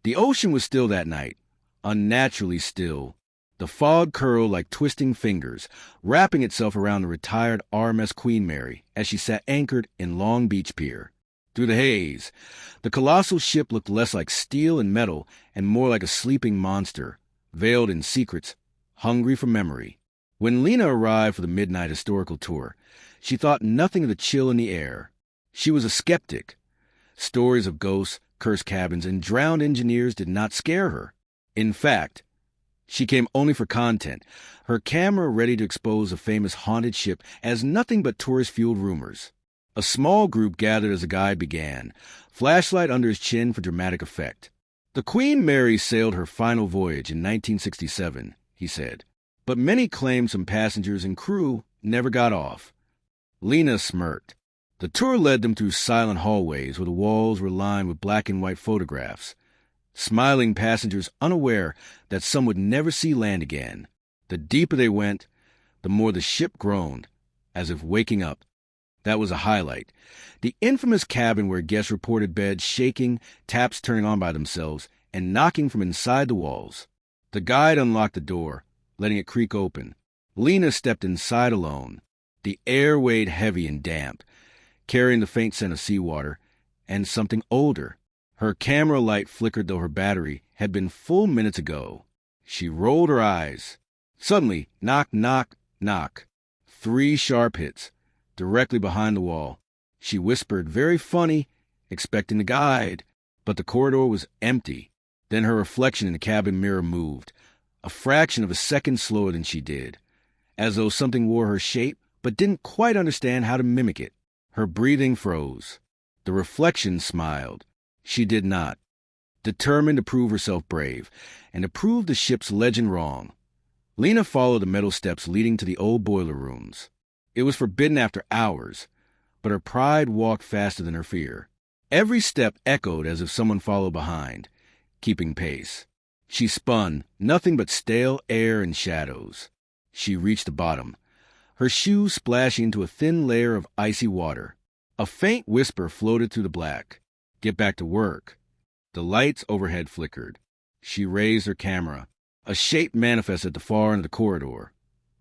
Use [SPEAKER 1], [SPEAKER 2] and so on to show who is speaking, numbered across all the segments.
[SPEAKER 1] The ocean was still that night, unnaturally still. The fog curled like twisting fingers, wrapping itself around the retired RMS Queen Mary as she sat anchored in Long Beach Pier. Through the haze, the colossal ship looked less like steel and metal and more like a sleeping monster, veiled in secrets, hungry for memory. When Lena arrived for the midnight historical tour, she thought nothing of the chill in the air. She was a skeptic. Stories of ghosts, cursed cabins, and drowned engineers did not scare her. In fact, she came only for content, her camera ready to expose a famous haunted ship as nothing but tourist-fueled rumors. A small group gathered as the guide began, flashlight under his chin for dramatic effect. The Queen Mary sailed her final voyage in 1967, he said, but many claimed some passengers and crew never got off. Lena smirked. The tour led them through silent hallways where the walls were lined with black and white photographs. Smiling passengers unaware that some would never see land again. The deeper they went, the more the ship groaned, as if waking up. That was a highlight. The infamous cabin where guests reported beds shaking, taps turning on by themselves, and knocking from inside the walls. The guide unlocked the door, letting it creak open. Lena stepped inside alone. The air weighed heavy and damp, carrying the faint scent of seawater and something older. Her camera light flickered though her battery had been full minutes ago. She rolled her eyes. Suddenly, knock, knock, knock. 3 sharp hits, directly behind the wall. She whispered, very funny, expecting the guide. But the corridor was empty. Then her reflection in the cabin mirror moved, a fraction of a second slower than she did, as though something wore her shape but didn't quite understand how to mimic it. Her breathing froze. The reflection smiled. She did not. Determined to prove herself brave, and to prove the ship's legend wrong. Lena followed the metal steps leading to the old boiler rooms. It was forbidden after hours, but her pride walked faster than her fear. Every step echoed as if someone followed behind, keeping pace. She spun, nothing but stale air and shadows. She reached the bottom, her shoes splashing into a thin layer of icy water. A faint whisper floated through the black. Get back to work. The lights overhead flickered. She raised her camera. A shape manifested at the far end of the corridor.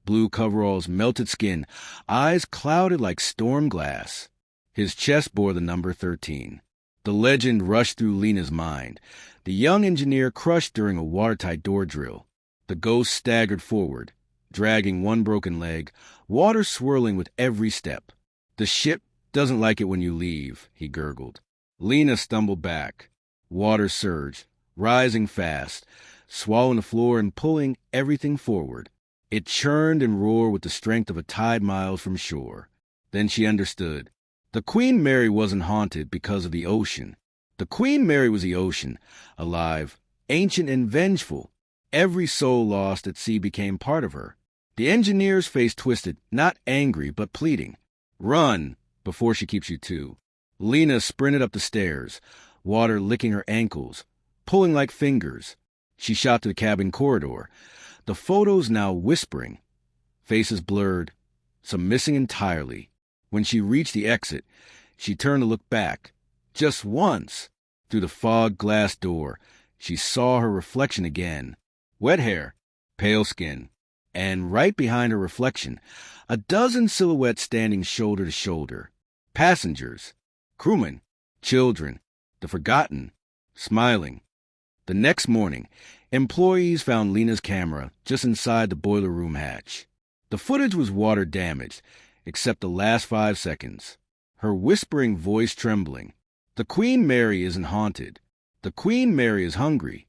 [SPEAKER 1] Blue coveralls, melted skin, eyes clouded like storm glass. His chest bore the number 13. The legend rushed through Lena's mind. The young engineer crushed during a watertight door drill. The ghost staggered forward, dragging one broken leg, water swirling with every step. The ship doesn't like it when you leave, he gurgled. Lena stumbled back. Water surged, rising fast, swallowing the floor and pulling everything forward. It churned and roared with the strength of a tide miles from shore. Then she understood. The Queen Mary wasn't haunted because of the ocean. The Queen Mary was the ocean, alive, ancient and vengeful. Every soul lost at sea became part of her. The engineer's face twisted, not angry, but pleading. Run, before she keeps you too. Lena sprinted up the stairs, water licking her ankles, pulling like fingers. She shot to the cabin corridor, the photos now whispering. Faces blurred, some missing entirely. When she reached the exit, she turned to look back. Just once, through the fog glass door, she saw her reflection again. Wet hair, pale skin, and right behind her reflection, a dozen silhouettes standing shoulder to shoulder. Passengers, crewmen, children, the forgotten, smiling. The next morning, employees found Lena's camera just inside the boiler room hatch. The footage was water damaged, except the last 5 seconds. Her whispering voice trembling. The Queen Mary isn't haunted. The Queen Mary is hungry.